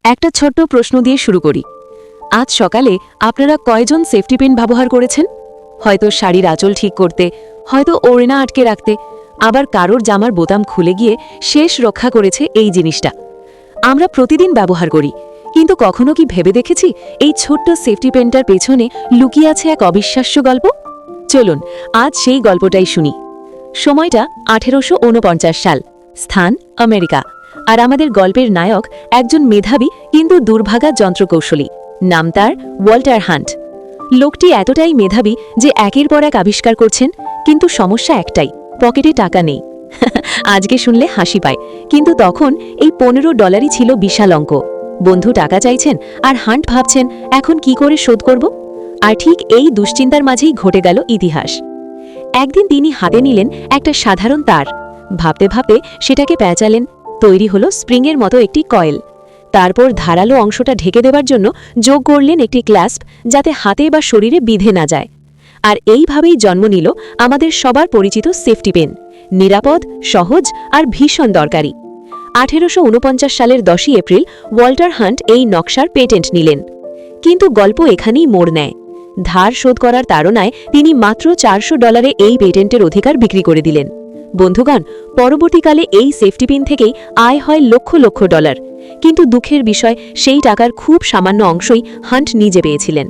একটা ছোট্ট প্রশ্ন দিয়ে শুরু করি। আজ সকালে আপনারা কয়জন সেফটি পিন ব্যবহার করেছেন? হয়তো শাড়ির আঁচল ঠিক করতে, হয়তো ওড়না আটকে রাখতে, আবার কারোর জামার বোতাম খুলে গিয়ে শেষ রক্ষা করেছে এই জিনিসটা। আমরা প্রতিদিন ব্যবহার করি, কিন্তু কখনো কি ভেবে দেখেছি এই ছোট্ট সেফটি পেনটার পেছনে লুকিয়ে আছে এক অবিশ্বাস্য গল্প? চলুন আজ সেই গল্পটাই শুনি। সময়টা 1849 সাল, স্থান আমেরিকা, আর আমাদের গল্পের নায়ক একজন মেধাবী কিন্তু দুর্ভাগা যন্ত্রকৌশলী। নাম তার ওয়াল্টার হান্ট। লোকটি এতটাই মেধাবী যে একের পর এক আবিষ্কার করছেন, কিন্তু সমস্যা একটাই, পকেটে টাকা নেই। আজকে শুনলে হাসি পায়, কিন্তু তখন এই $15 ছিল বিশাল অঙ্ক। বন্ধু টাকা চাইছেন আর হান্ট ভাবছেন এখন কি করে শোধ করব। আর ঠিক এই দুশ্চিন্তার মাঝেই ঘটে গেল ইতিহাস। একদিন তিনি হাতে নিলেন একটা সাধারণ তার, ভাবতে ভাবতে সেটাকে প্যাঁচালেন, তৈরি হলো স্প্রিংয়ের মতো একটি কয়েল। তারপর ধারালো অংশটা ঢেকে দেবার জন্য যোগ করলেন একটি ক্ল্যাস্প, যাতে হাতে বা শরীরে বিঁধে না যায়। আর এইভাবেই জন্ম নিল আমাদের সবার পরিচিত সেফটি পেন, নিরাপদ, সহজ আর ভীষণ দরকারি। 1849 সালের 10ই এপ্রিল ওয়াল্টার হান্ট এই নকশার পেটেন্ট নিলেন। কিন্তু গল্প এখানেই মোড় নেয়। ধার শোধ করার তাড়নায় তিনি মাত্র $400 এই পেটেন্টের অধিকার বিক্রি করে দিলেন। বন্ধুগণ, পরবর্তীকালে এই সেফটি পিন থেকেই আয় হয় লক্ষ লক্ষ ডলার। কিন্তু দুঃখের বিষয়, সেই টাকার খুব সামান্য অংশই হান্ট নিজে পেয়েছিলেন।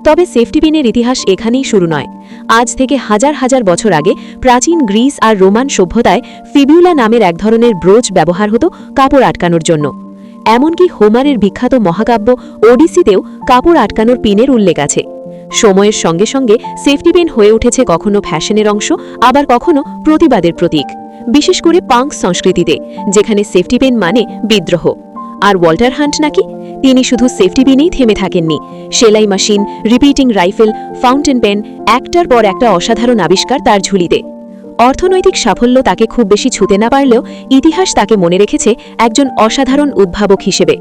তবে সেফটি পিনের ইতিহাস এখানেই শুরু নয়। আজ থেকে হাজার হাজার বছর আগে প্রাচীন গ্রিস আর রোমান সভ্যতায় ফিবিউলা নামের এক ধরনের ব্রোচ ব্যবহার হতো কাপড় আটকানোর জন্য। এমনকি হোমারের বিখ্যাত মহাকাব্য ওডিসিতেও কাপড় আটকানোর পিনের উল্লেখ আছে। সময়ের সঙ্গে সঙ্গে সেফটি পিন হয়ে উঠেছে কখনো ফ্যাশনের অংশ, আবার কখনো প্রতিবাদের প্রতীক, বিশেষ করে পাঙ্ক সংস্কৃতিতে, যেখানে সেফটি পিন মানে বিদ্রোহ। আর ওয়াল্টার হান্ট নাকি, তিনি শুধু সেফটি পিনেই থেমে থাকেননি। সেলাই machine, repeating rifle, fountain pen, একটার পর একটা অসাধারণ আবিষ্কার তার ঝুলিতে। অর্থনৈতিক সাফল্য তাকে খুব বেশি ছুঁতে না পারলেও ইতিহাস তাকে মনে রেখেছে একজন অসাধারণ উদ্ভাবক হিসেবে।